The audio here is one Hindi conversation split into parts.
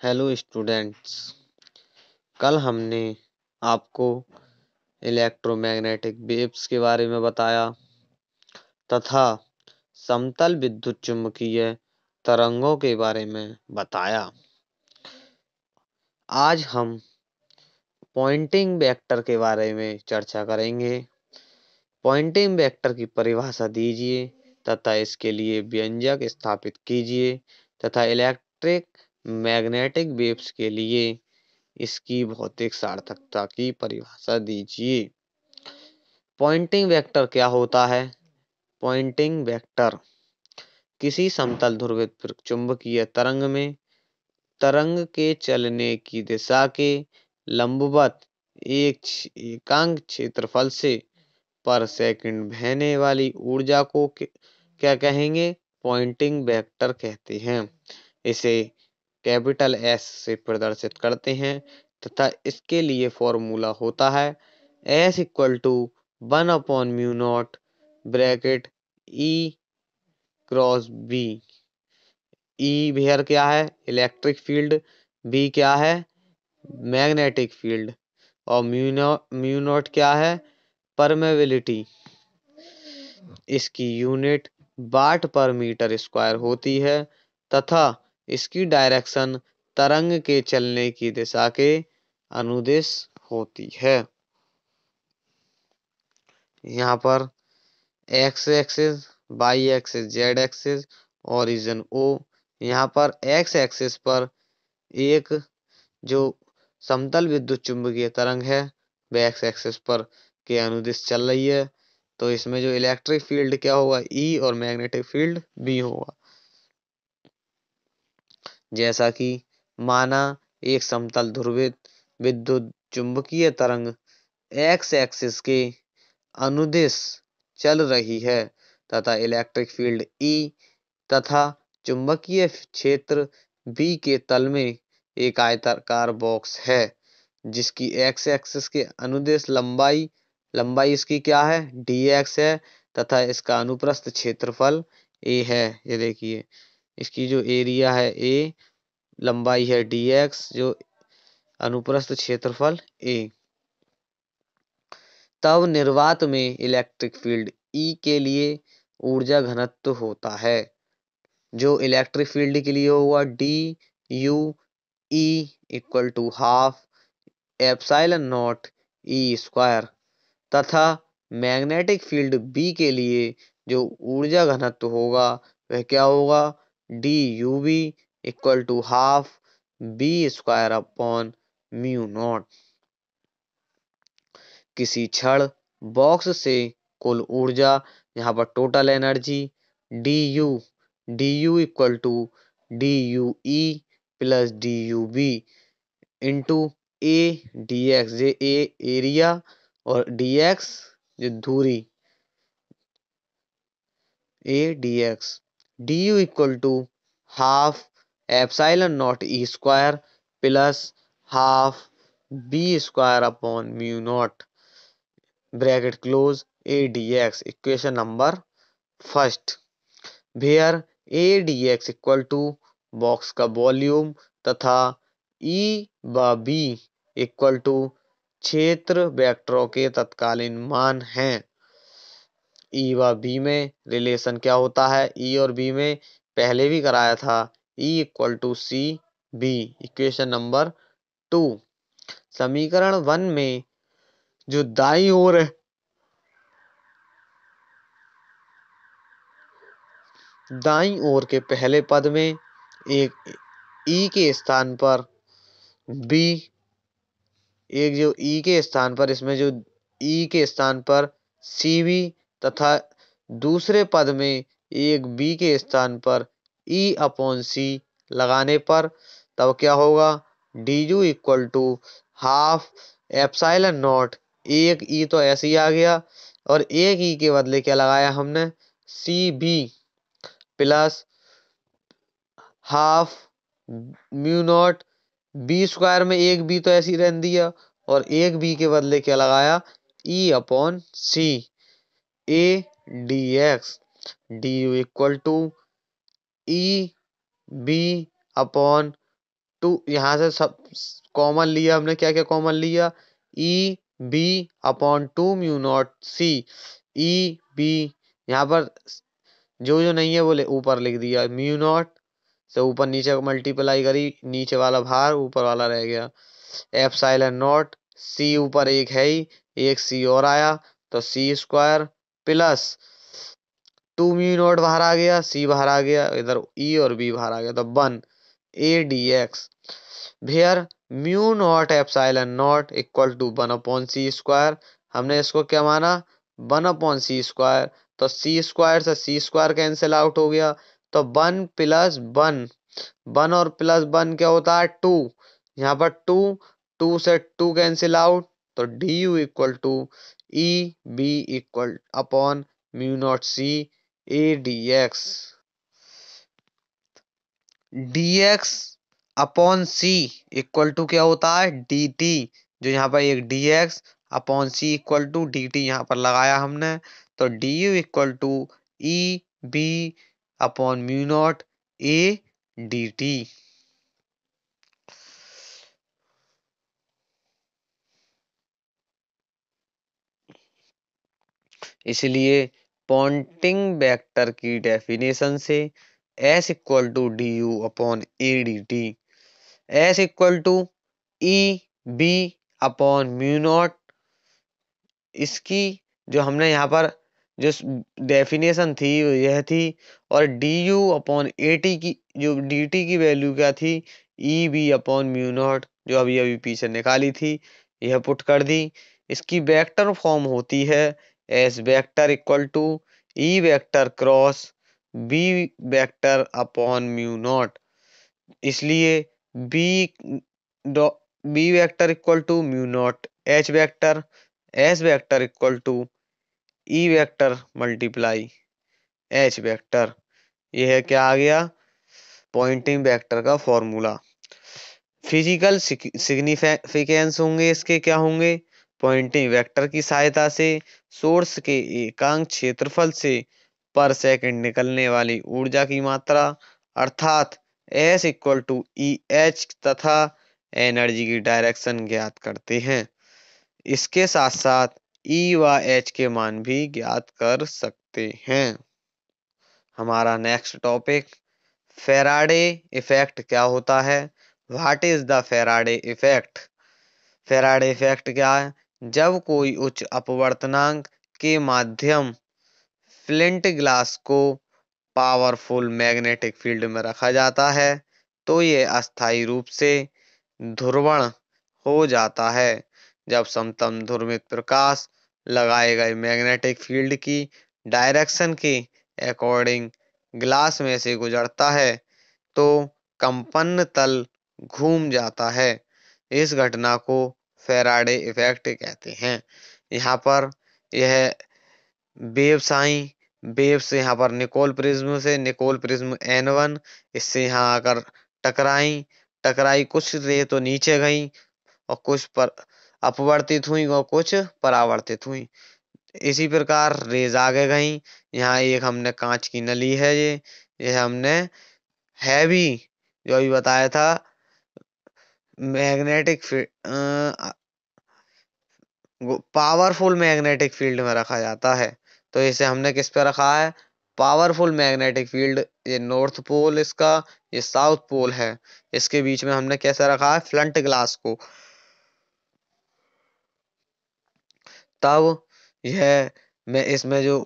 Hello students. कल हमने आपको इलेक्ट्रोमैग्नेटिक वेव्स के बारे में बताया तथा समतल विद्युत चुम्बकीय तरंगों के बारे में बताया। आज हम पॉइंटिंग वेक्टर के बारे में चर्चा करेंगे। पॉइंटिंग वेक्टर की परिभाषा दीजिए तथा इसके लिए व्यंजक स्थापित कीजिए तथा इलेक्ट्रिक मैग्नेटिक वेव्स के लिए इसकी भौतिक सार्थकता की परिभाषा दीजिए। पॉइंटिंग वेक्टर क्या होता है? पॉइंटिंग वेक्टर किसी समतल ध्रुवित चुंबकीय तरंग में तरंग के चलने की दिशा के लंबवत एकांक क्षेत्रफल से पर सेकंड बहने वाली ऊर्जा को क्या कहेंगे? पॉइंटिंग वेक्टर कहते हैं। इसे कैपिटल एस से प्रदर्शित करते हैं तथा इसके लिए फॉर्मूला होता है एस इक्वल टू 1/म्यू naught bracket E cross B. E भेयर क्या है? Electric field. बी क्या है? Magnetic field. और म्यू नॉट क्या है? परमेबिलिटी। इसकी यूनिट वाट पर मीटर स्क्वायर होती है तथा इसकी डायरेक्शन तरंग के चलने की दिशा के अनुदिश होती है। यहाँ पर X axis, Y axis, Z axis और रीजन ओ। यहाँ पर एक्स एक्सिस पर एक जो समतल विद्युत चुंबकीय तरंग है वह एक्स एक्सिस पर के अनुदिश चल रही है, तो इसमें जो इलेक्ट्रिक फील्ड क्या होगा? ई और मैग्नेटिक फील्ड बी होगा। जैसा कि माना एक समतल ध्रुवित विद्युत चुंबकीय तरंग एक्स एक्सिस के अनुदिश चल रही है तथा इलेक्ट्रिक फील्ड ई तथा चुंबकीय क्षेत्र बी के तल में एक आयताकार बॉक्स है जिसकी एक्स एक्सिस के अनुदिश लंबाई इसकी क्या है? डी एक्स है तथा इसका अनुप्रस्थ क्षेत्रफल ए है। ये देखिए इसकी जो एरिया है ए, लंबाई है डी एक्स, जो अनुप्रस्थ क्षेत्रफल ए। तब निर्वात में इलेक्ट्रिक फील्ड ई के लिए ऊर्जा घनत्व होता है जो इलेक्ट्रिक फील्ड के लिए होगा d u E equal to half epsilon not E square तथा मैग्नेटिक फील्ड बी के लिए जो ऊर्जा घनत्व होगा वह क्या होगा? D u B equal to half B square upon mu not. किसी क्षण बॉक्स से कुल ऊर्जा, यहाँ पर total energy d u equal to d u E plus d u B into A d x, जे ए एरिया और डी एक्स जो दूरी, A d x. D u equal to half epsilon not E square plus half B square upon mu not bracket close A d x. Equation number first, where A d x equal to box का वॉल्यूम तथा ई व बी इक्वल टू क्षेत्र वेक्टरों के तत्कालीन मान हैं। ई व बी में रिलेशन क्या होता है? ई और बी में पहले भी कराया था, E equal to C B. Equation number two, समीकरण 1 में जो दाईं ओर है दाईं ओर के पहले पद में एक ई के स्थान पर बी, एक जो ई के स्थान पर इसमें जो ई के स्थान पर सी बी तथा दूसरे पद में एक बी के स्थान पर ई अपॉन सी लगाने पर तब क्या होगा? D u equal to half epsilon not, एक ई तो ऐसे ही आ गया और एक ई के बदले क्या लगाया हमने? C B plus half mu not B square में एक बी तो ऐसे ही रहने दिया और एक बी के बदले क्या लगाया? E upon C A d x. D u equal to E B upon two, यहाँ से सब कॉमन लिया हमने, क्या क्या कॉमन लिया, E B upon two mu not C. E B यहाँ पर जो जो नहीं है बोले ऊपर लिख दिया, म्यू नॉट से ऊपर नीचे मल्टीप्लाई करी, नीचे वाला भार ऊपर वाला रह गया, एप्सिलॉन नॉट, सी ऊपर एक है ही, एक सी और आया तो C square plus two mu naught बाहर आ गया, सी बाहर आ गया, इधर ई और बी बाहर आ गया तो one A d x where mu not epsilon not equal to one upon C square. हमने इसको क्या माना, वन अपॉन सी स्क्वायर, तो सी स्क्वायर से सी स्क्वायर कैंसिल आउट हो गया, तो वन प्लस वन, वन और प्लस वन क्या होता है टू, यहाँ पर टू, टू से टू कैंसिल आउट, तो d u equal to E B equal upon mu not C A d x. D x upon C equal to क्या होता है डी टी, जो यहाँ पर एक d x upon C equal to d t यहाँ पर लगाया हमने, तो d u equal to E B upon mu not A d t. इसलिए पॉइंटिंग वेक्टर की डेफिनेशन से S equal to d u upon A d t, S equal to E B upon mu not, इसकी जो हमने यहाँ पर जो डेफिनेशन थी वो यह थी, और d u upon A t की जो डी टी की वैल्यू क्या थी, E B upon mu not, जो अभी अभी पीछे निकाली थी यह पुट कर दी। इसकी वेक्टर फॉर्म होती है S vector equal to E vector cross B vector upon mu not, इसलिए बी डॉ B vector equal to mu not H vector, S vector equal to E vector multiply H vector. यह क्या आ गया पॉइंटिंग वेक्टर का फॉर्मूला। फिजिकल सिग्निफिकेंस होंगे इसके क्या होंगे, पॉइंटिंग वेक्टर की सहायता से सोर्स के एकांक क्षेत्रफल से पर सेकंड निकलने वाली ऊर्जा की मात्रा अर्थात S equal to E H तथा एनर्जी की डायरेक्शन ज्ञात करते हैं। इसके साथ साथ ई व एच के मान भी ज्ञात कर सकते हैं। हमारा नेक्स्ट टॉपिक फेराडे इफेक्ट क्या होता है, what is the Faraday effect. Faraday effect क्या है, जब कोई उच्च अपवर्तनांक के माध्यम फ्लिंट ग्लास को पावरफुल मैग्नेटिक फील्ड में रखा जाता है तो ये अस्थायी रूप से ध्रुवण हो जाता है। जब समतल ध्रुवित प्रकाश लगाए गए मैग्नेटिक फील्ड की डायरेक्शन के अकॉर्डिंग ग्लास में से गुजरता है तो कंपन तल घूम जाता है। इस घटना को फेराडे इफेक्ट कहते हैं। यहाँ पर यह वेव्स आई, वेव्स यहाँ पर निकोल प्रिज्म से, निकोल प्रिज्म N1 इससे यहाँ आकर टकराई, टकराई कुछ रे तो नीचे गई और कुछ पर अपवर्तित हुई और कुछ परावर्तित हुई। इसी प्रकार रेज आगे गई, यहाँ एक हमने कांच की नली है, ये हमने हैवी जो अभी बताया था मैग्नेटिक पावरफुल मैग्नेटिक फील्ड में रखा जाता है, तो इसे हमने किस पे रखा है पावरफुल मैग्नेटिक फील्ड। ये नॉर्थ पोल इसका, ये साउथ पोल है, इसके बीच में हमने कैसे रखा है फ्लंट ग्लास को। तब यह मैं इसमें जो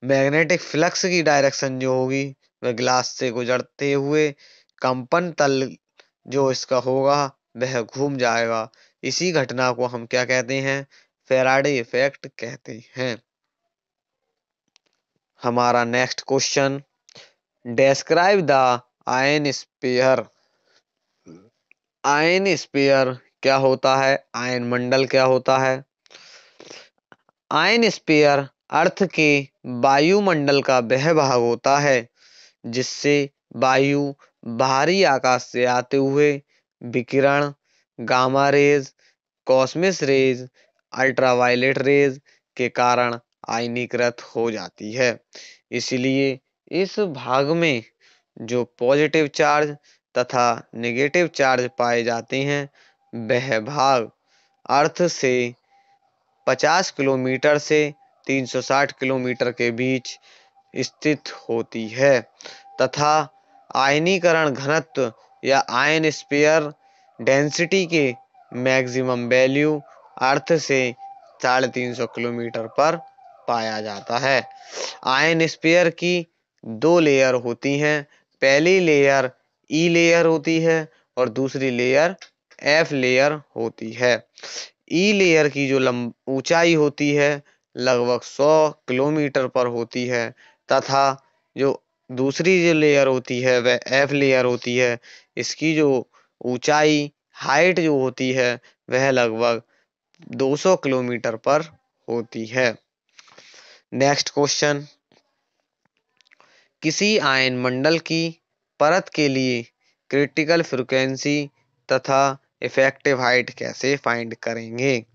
मैग्नेटिक फ्लक्स की डायरेक्शन जो होगी वह ग्लास से गुजरते हुए कंपन तल जो इसका होगा वह घूम जाएगा। इसी घटना को हम क्या कहते हैं फेराडे इफेक्ट कहते हैं। हमारा next question describe the ionosphere. Ionosphere क्या होता है, आयन मंडल क्या होता है। आयन स्पेयर अर्थ के वायुमंडल का वह भाग होता है जिससे वायु बाहरी आकाश से आते हुए विकिरण, gamma rays, cosmic rays, ultraviolet rays के कारण आयनीकृत हो जाती है। इसलिए इस भाग में जो पॉजिटिव चार्ज तथा नेगेटिव चार्ज पाए जाते हैं वह भाग अर्थ से 50 किलोमीटर से 360 किलोमीटर के बीच स्थित होती है तथा आयनीकरण घनत्व या आयन स्पेयर डेंसिटी के मैक्सिमम वैल्यू अर्थ से 350 किलोमीटर पर पाया जाता है। आयन स्पेयर की दो लेयर होती हैं। पहली लेयर ई लेयर होती है और दूसरी लेयर एफ लेयर होती है। ई लेयर की जो ऊंचाई होती है लगभग 100 किलोमीटर पर होती है तथा जो दूसरी जो लेयर होती है वह एफ लेयर होती है। इसकी जो ऊंचाई हाइट जो होती है वह लगभग 200 किलोमीटर पर होती है। नेक्स्ट क्वेश्चन, किसी आयन मंडल की परत के लिए क्रिटिकल फ्रीक्वेंसी तथा इफेक्टिव हाइट कैसे फाइंड करेंगे।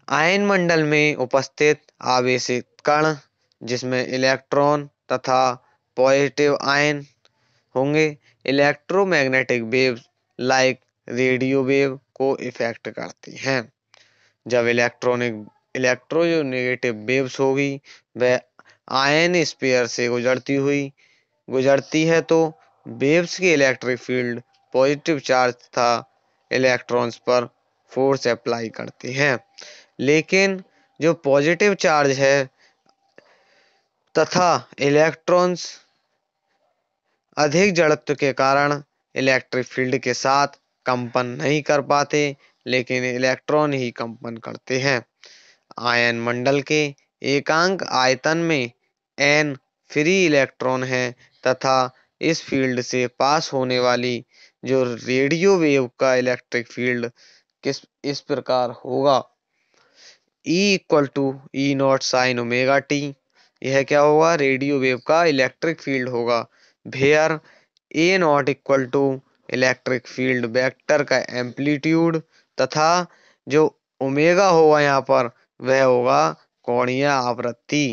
आयन मंडल में उपस्थित आवेशित कण जिसमें इलेक्ट्रॉन तथा पॉजिटिव आयन होंगे electromagnetic waves like radio wave को इफेक्ट करती हैं। जब इलेक्ट्रोनेगेटिव वेव्स होगी वह आयन स्पेयर से गुजरती है तो वेव्स के इलेक्ट्रिक फील्ड पॉजिटिव चार्ज तथा इलेक्ट्रॉन्स पर फोर्स अप्लाई करते हैं। लेकिन जो पॉजिटिव चार्ज है तथा इलेक्ट्रॉन्स अधिक जड़त्व के कारण इलेक्ट्रिक फील्ड के साथ कंपन नहीं कर पाते लेकिन इलेक्ट्रॉन ही कंपन करते हैं। आयन मंडल के एकांक आयतन में n फ्री इलेक्ट्रॉन है तथा इस फील्ड से पास होने वाली जो रेडियो वेव का इलेक्ट्रिक फील्ड इस प्रकार होगा E equal to E not sine omega t. यह क्या होगा, रेडियो वेव का इलेक्ट्रिक फील्ड होगा। Where E not equal to electric field vector का एम्पलीट्यूड तथा जो ओमेगा होगा यहाँ पर वह होगा कोणीय आवृत्ति।